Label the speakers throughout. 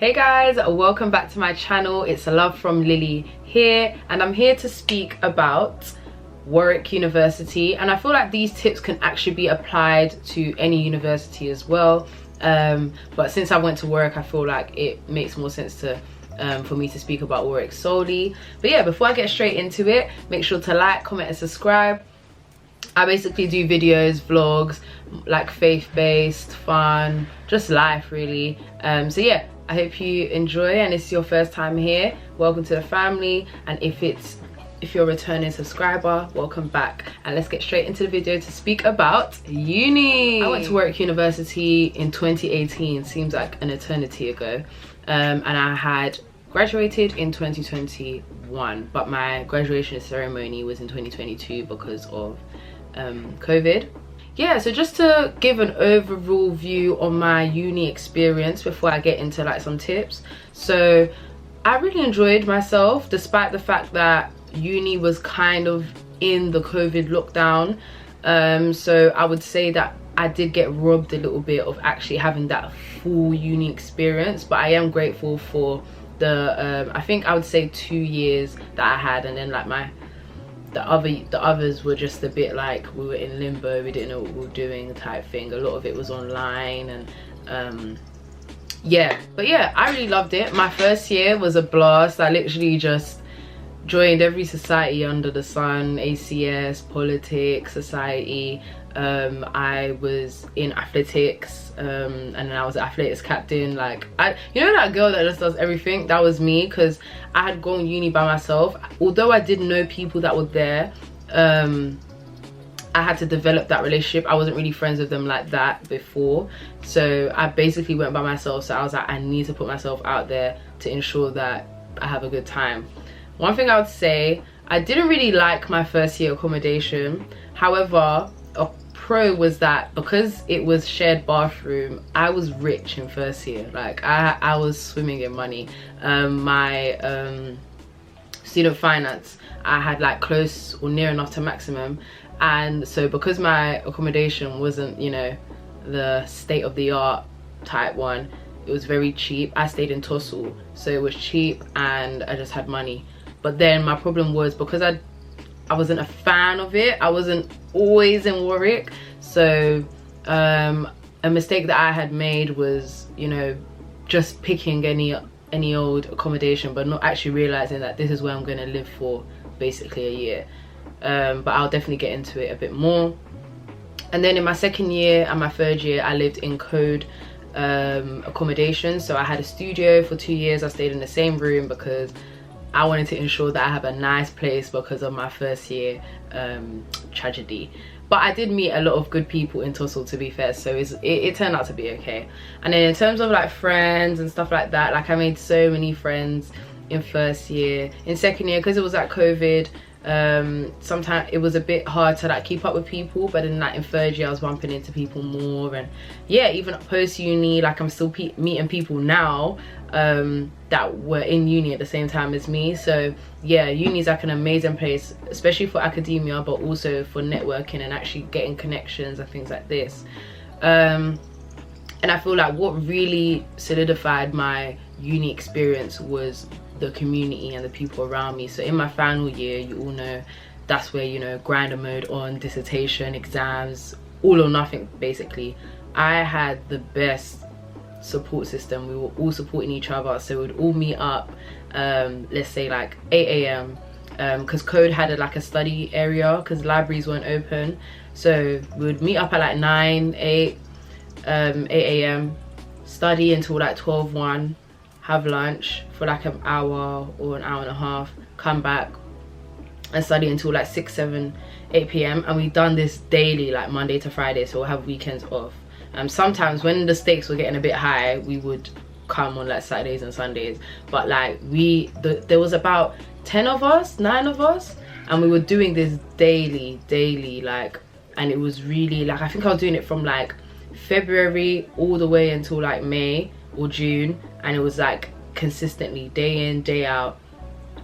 Speaker 1: Hey guys, welcome back to my channel. It's Love from Lily here, and I'm here to speak about Warwick University. And I feel like these tips can actually be applied to any university as well, but since I went to Warwick, I feel like it makes more sense to for me to speak about Warwick solely. But yeah, before I get straight into it, make sure to like, comment and subscribe. I basically do videos, vlogs, like faith-based, fun, just life really. So yeah, I hope you enjoy, and if it's your first time here, welcome to the family. And if you're a returning subscriber, welcome back. And let's get straight into the video to speak about uni. I went to Warwick University in 2018, seems like an eternity ago, and I had graduated in 2021, but my graduation ceremony was in 2022 because of COVID. Yeah, so just to give an overall view on my uni experience before I get into like some tips. So I really enjoyed myself despite the fact that uni was kind of in the COVID lockdown. So I would say that I did get robbed a little bit of actually having that full uni experience, but I am grateful for the I think I would say 2 years that I had, and then like the others were just a bit like we were in limbo, we didn't know what we were doing type thing. A lot of it was online, and yeah, but yeah, I really loved it. My first year was a blast. I literally just joined every society under the sun: ACS, politics, society. I was in athletics, and then I was athletics captain. Like, you know that girl that just does everything? That was me, because I had gone uni by myself. Although I did know people that were there, I had to develop that relationship. I wasn't really friends with them like that before, so I basically went by myself. So I was like, I need to put myself out there to ensure that I have a good time. One thing I would say, I didn't really like my first year accommodation. However, a pro was that because it was shared bathroom, I was rich in first year. Like I was swimming in money. My student finance, I had like close or near enough to maximum, and so because my accommodation wasn't, you know, the state-of-the-art type one, it was very cheap. I stayed in Tussle, so it was cheap and I just had money. But then my problem was, because I wasn't a fan of it, I wasn't always in Warwick, so a mistake that I had made was, you know, just picking any old accommodation, but not actually realizing that this is where I'm going to live for basically a year. But I'll definitely get into it a bit more. And then in my second year and my third year, I lived in code accommodation. So I had a studio for 2 years. I stayed in the same room because I wanted to ensure that I have a nice place because of my first year tragedy. But I did meet a lot of good people in Tussle, to be fair, so it turned out to be okay. And then in terms of like friends and stuff like that, like I made so many friends in first year. In second year, because it was like COVID, sometimes it was a bit hard to like keep up with people, but then like in third year I was bumping into people more. And yeah, even post uni, like I'm still meeting people now that were in uni at the same time as me. So yeah, uni is like an amazing place, especially for academia, but also for networking and actually getting connections and things like this. And I feel like what really solidified my uni experience was the community and the people around me. So in my final year, you all know, that's where, you know, grinder mode on, dissertation, exams, all or nothing basically. I had the best support system. We were all supporting each other, so we'd all meet up, let's say like 8 AM, because code had like a study area because libraries weren't open, so we would meet up at like 8 AM, study until like 12:1, have lunch for like an hour or an hour and a half, come back and study until like 6, 7, 8 PM. And we've done this daily, like Monday to Friday, so we'll have weekends off. Sometimes when the stakes were getting a bit high, we would come on like Saturdays and Sundays, but like there was about 10 of us, 9 of us, and we were doing this daily, like, and it was really like, I think I was doing it from like February all the way until like May or June, and it was like consistently day in, day out.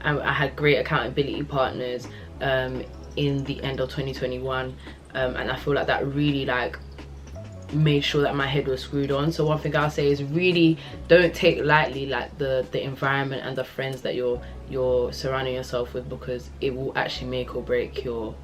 Speaker 1: And I had great accountability partners in the end of 2021, and I feel like that really like made sure that my head was screwed on. So one thing I'll say is really don't take lightly like the environment and the friends that you're surrounding yourself with, because it will actually make or break your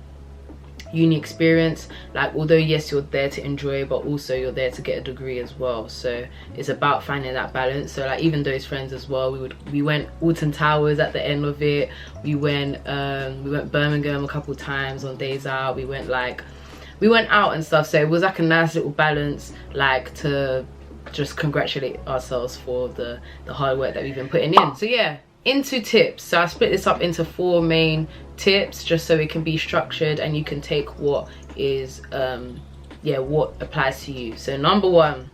Speaker 1: uni experience. Like, although yes, you're there to enjoy, but also you're there to get a degree as well. So it's about finding that balance. So like, even those friends as well, we went Alton Towers at the end of it. We went Birmingham a couple times on days out. We went out and stuff. So it was like a nice little balance, like to just congratulate ourselves for the hard work that we've been putting in. So yeah, into tips. So I split this up into 4 main tips, just so it can be structured and you can take what is what applies to you. So number 1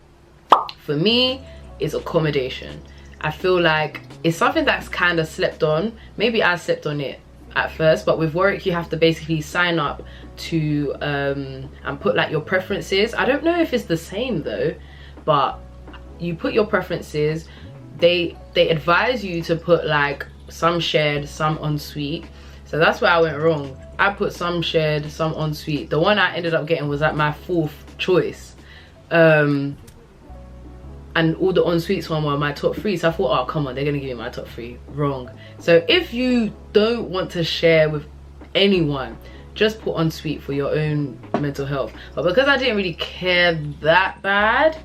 Speaker 1: for me is accommodation. I feel like it's something that's kind of slept on. Maybe I slept on it at first, but with Warwick you have to basically sign up to and put like your preferences. I don't know if it's the same though, but you put your preferences. They advise you to put like some shared, some ensuite. So that's where I went wrong. I put some shared, some ensuite. The one I ended up getting was like my 4th choice, and all the ensuites one were my top 3. So I thought, oh come on, they're gonna give me my top 3. Wrong. So if you don't want to share with anyone, just put ensuite for your own mental health. But because I didn't really care that bad,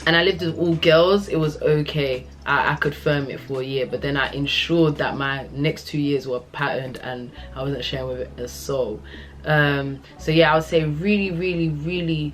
Speaker 1: and I lived with all girls, it was okay. I could firm it for a year, but then I ensured that my next 2 years were patterned and I wasn't sharing with a soul. So yeah, I would say really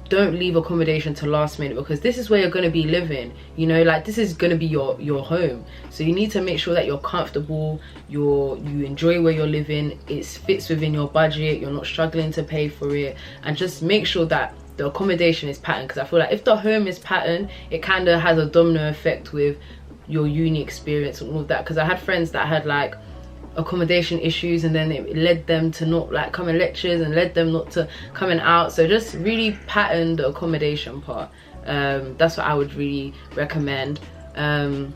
Speaker 1: don't leave accommodation to last minute, because this is where you're going to be living, you know, like this is going to be your home. So you need to make sure that you're comfortable, you enjoy where you're living, it fits within your budget, you're not struggling to pay for it, and just make sure that the accommodation is patterned. Because I feel like if the home is patterned, it kind of has a domino effect with your uni experience and all of that. Because I had friends that had like accommodation issues, and then it led them to not like come in lectures and led them not to coming out. So just really pattern the accommodation part. That's what I would really recommend, and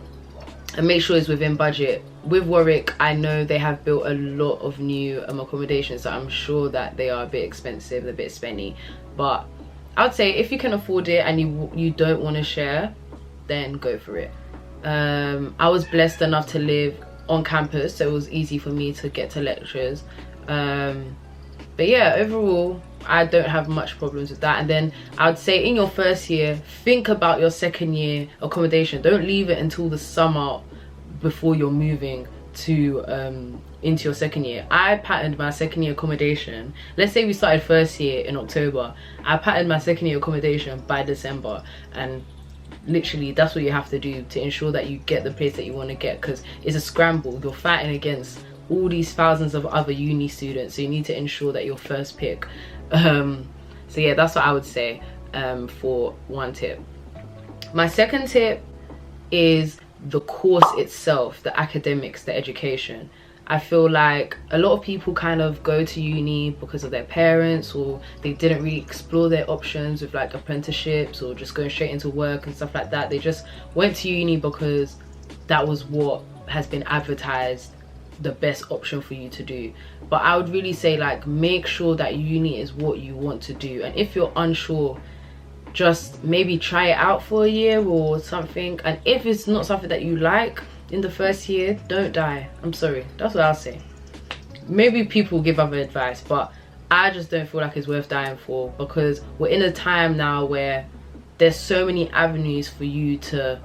Speaker 1: make sure it's within budget. With Warwick, I know they have built a lot of new accommodations, so I'm sure that they are a bit expensive, a bit spenny, but I would say if you can afford it and you don't want to share, then go for it. I was blessed enough to live on campus, so it was easy for me to get to lectures. But yeah, overall I don't have much problems with that. And then I would say in your first year, think about your second year accommodation. Don't leave it until the summer before you're moving to into your second year. I patterned my second year accommodation. Let's say we started first year in October. I patterned my second year accommodation by December, and literally that's what you have to do to ensure that you get the place that you want to get, because it's a scramble. You're fighting against all these thousands of other uni students, so you need to ensure that you're first pick. So yeah, that's what I would say for 1 tip. My second tip is the course itself, the academics, the education. I feel like a lot of people kind of go to uni because of their parents, or they didn't really explore their options with like apprenticeships or just going straight into work and stuff like that. They just went to uni because that was what has been advertised the best option for you to do. But I would really say, like, make sure that uni is what you want to do, and if you're unsure, just maybe try it out for a year or something. And if it's not something that you like in the first year, don't die. I'm sorry, that's what I'll say. Maybe people give other advice, but I just don't feel like it's worth dying for, because we're in a time now where there's so many avenues for you to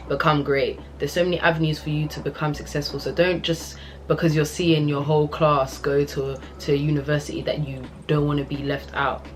Speaker 1: become great. There's so many avenues for you to become successful. So don't just because you're seeing your whole class go to a university that you don't want to be left out.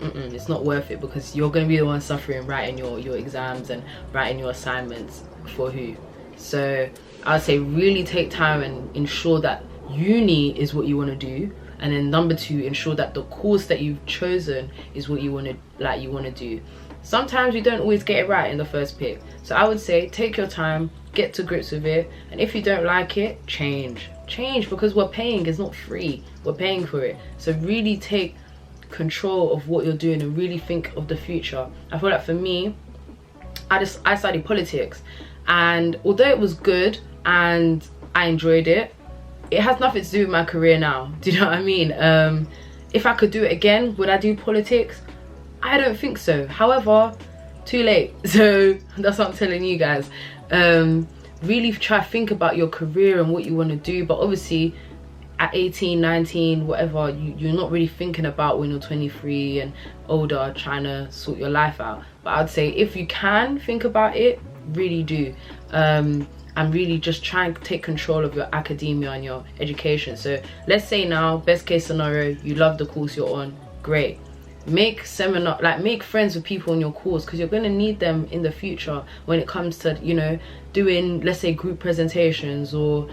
Speaker 1: It's not worth it, because you're going to be the one suffering writing your exams and writing your assignments for who. So I'd say really take time and ensure that uni is what you want to do, and then number 2, ensure that the course that you've chosen is what you want to do. Sometimes you don't always get it right in the first pick, so I would say take your time, get to grips with it, and if you don't like it, change, because we're paying. It's not free, we're paying for it. So really take control of what you're doing and really think of the future. I feel like for me, I studied politics, and although it was good and I enjoyed it, it has nothing to do with my career now. Do you know what I mean? If I could do it again, would I do politics? I don't think so. However, too late. So that's what I'm telling you guys. Really try to think about your career and what you want to do. But obviously at 18, 19, whatever, you're not really thinking about when you're 23 and older, trying to sort your life out. But I'd say if you can think about it, really do. And really just try and take control of your academia and your education. So let's say now, best case scenario, you love the course you're on, great. Make friends with people in your course, because you're going to need them in the future when it comes to, you know, doing, let's say, group presentations or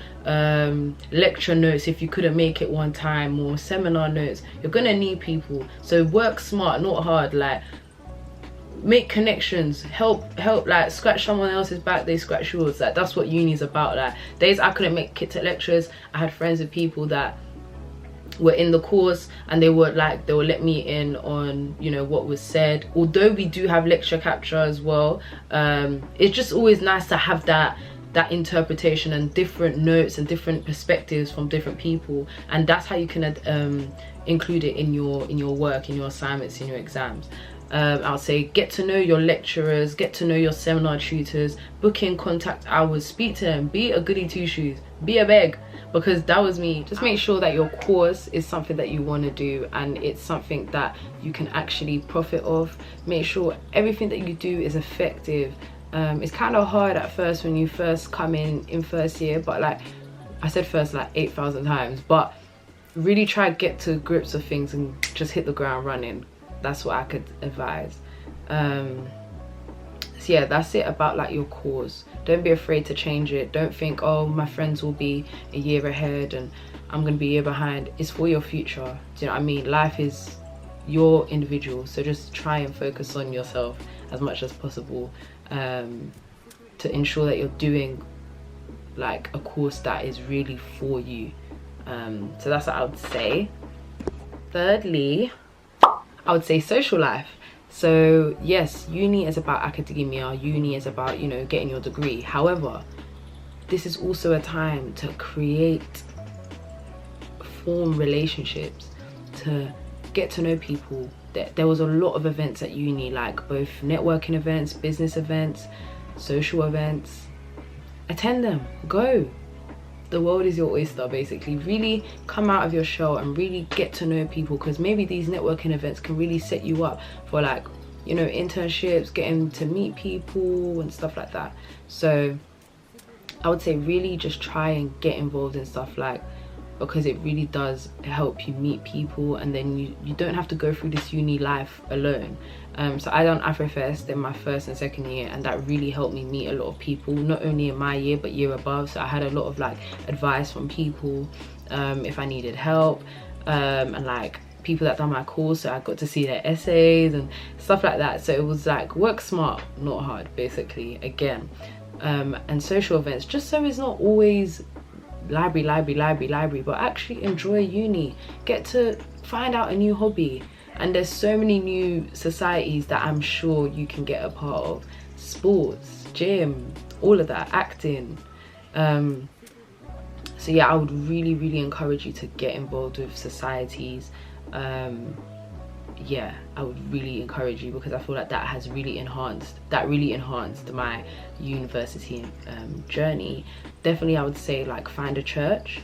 Speaker 1: lecture notes if you couldn't make it one time, or seminar notes. You're going to need people. So work smart, not hard. Like, make connections, help like scratch someone else's back, they scratch yours. Like, that's what uni's about. Like, days I couldn't make it to lectures, I had friends with people that were in the course, and they would let me in on, you know, what was said. Although we do have lecture capture as well, it's just always nice to have that interpretation and different notes and different perspectives from different people, and that's how you can include it in your work, in your assignments, in your exams. I'll say get to know your lecturers, get to know your seminar tutors, book in contact hours, speak to them, be a goody two shoes, be a beg, because that was me. Just make sure that your course is something that you want to do and it's something that you can actually profit off. Make sure everything that you do is effective. It's kind of hard at first when you first come in first year, but like I said first like 8,000 times, but really try to get to grips with things and just hit the ground running. That's what I could advise. So yeah, that's it about like your course. Don't be afraid to change it. Don't think, oh, my friends will be a year ahead and I'm gonna be a year behind. It's for your future. Do you know what I mean? Life is your individual, so just try and focus on yourself as much as possible, to ensure that you're doing like a course that is really for you. So that's what I would say. Thirdly, I would say social life. So yes, uni is about academia, uni is about, you know, getting your degree. However, this is also a time to form relationships, to get to know people. There was a lot of events at uni, like both networking events, business events, social events. Attend them, go. The world is your oyster, basically. Really come out of your shell and really get to know people, because maybe these networking events can really set you up for, like, you know, internships, getting to meet people and stuff like that. So I would say really just try and get involved in stuff, like, because it really does help you meet people, and then you don't have to go through this uni life alone. So I done AfroFest in my first and second year, and that really helped me meet a lot of people, not only in my year but year above. So I had a lot of like advice from people if I needed help, and like people that done my course, so I got to see their essays and stuff like that. So it was like work smart, not hard, basically, again. And social events, just so it's not always library, but actually enjoy uni, get to find out a new hobby. And there's so many new societies that I'm sure you can get a part of. Sports, gym, all of that, acting. So yeah, I would really encourage you to get involved with societies. Yeah, I would really encourage you, because I feel like that really enhanced my university journey. Definitely I would say, like, find a church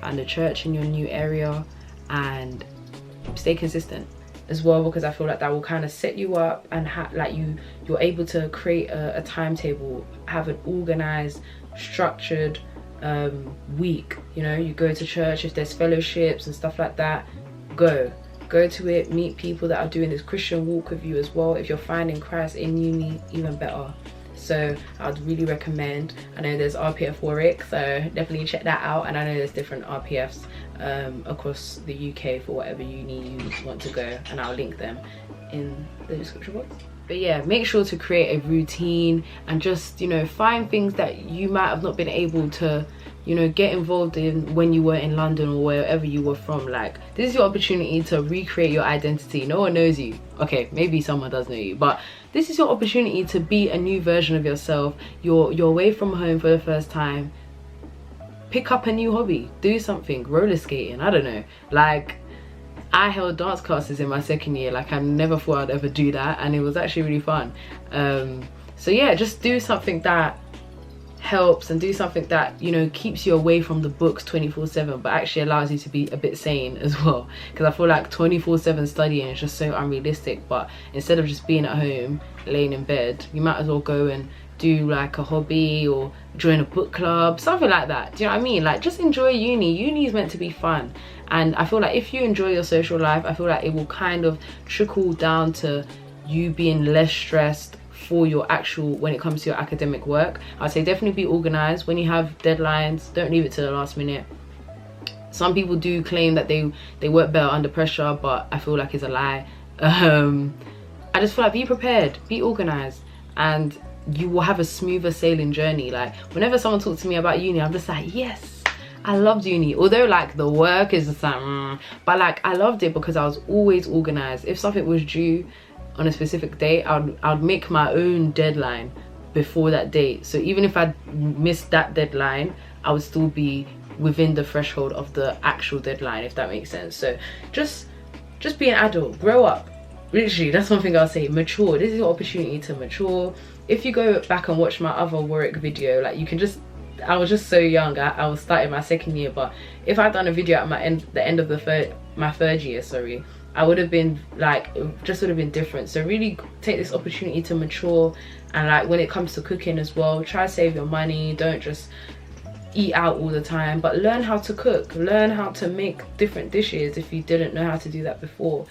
Speaker 1: in your new area, and stay consistent as well, because I feel like that will kind of set you up, and like you're able to create a timetable, have an organized, structured week. You know, you go to church, if there's fellowships and stuff like that, go to it, meet people that are doing this Christian walk with you as well. If you're finding Christ in uni, even better. So I'd really recommend. I know there's RPF Warwick, so definitely check that out, and I know there's different RPFs across the UK for whatever uni you want to go, and I'll link them in the description box. But yeah, make sure to create a routine, and just, you know, find things that you might have not been able to, you know, get involved in when you were in London or wherever you were from. Like, this is your opportunity to recreate your identity. No one knows you. Okay, maybe someone does know you, but this is your opportunity to be a new version of yourself. You're away from home for the first time. Pick up a new hobby, do something, roller skating, I don't know. Like, I held dance classes in my second year. Like, I never thought I'd ever do that, and it was actually really fun. So yeah, just do something that helps, and do something that, you know, keeps you away from the books 24/7, but actually allows you to be a bit sane as well, because I feel like 24/7 studying is just so unrealistic. But instead of just being at home laying in bed, you might as well go and do like a hobby or join a book club, something like that. Do you know what I mean? Like, just enjoy uni is meant to be fun. And I feel like if you enjoy your social life, I feel like it will kind of trickle down to you being less stressed for your actual, when it comes to your academic work. I'd say definitely be organized. When you have deadlines, don't leave it to the last minute. Some people do claim that they work better under pressure, but I feel like it's a lie. I just feel like be prepared, be organized, and you will have a smoother sailing journey. Like, whenever someone talks to me about uni, I'm just like, yes, I loved uni. Although like the work is just like but like I loved it because I was always organized. If something was due on a specific date, I'd make my own deadline before that date. So even if I missed that deadline, I would still be within the threshold of the actual deadline, if that makes sense. So just be an adult, grow up. Literally, that's one thing I'll say. Mature. This is your opportunity to mature. If you go back and watch my other Warwick video, like, you can just, I was just so young. I was starting my second year, but if I'd done a video at the end of my third year, sorry, I would have been like, it just would have been different. So really take this opportunity to mature. And like, when it comes to cooking as well, try to save your money. Don't just eat out all the time, but learn how to cook, learn how to make different dishes if you didn't know how to do that before.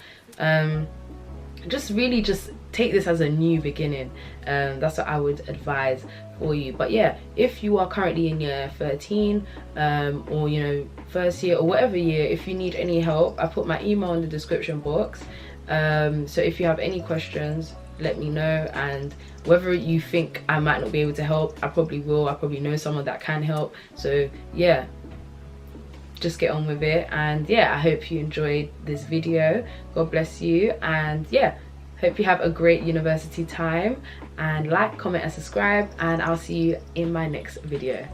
Speaker 1: Just really just take this as a new beginning. That's what I would advise for you. But yeah, if you are currently in year 13 or, you know, first year or whatever year, if you need any help, I put my email in the description box. So if you have any questions, let me know. And whether you think I might not be able to help, I probably will. I probably know someone that can help. So yeah, just get on with it. And yeah, I hope you enjoyed this video. God bless you. And yeah, hope you have a great university time. And like, comment and subscribe, and I'll see you in my next video.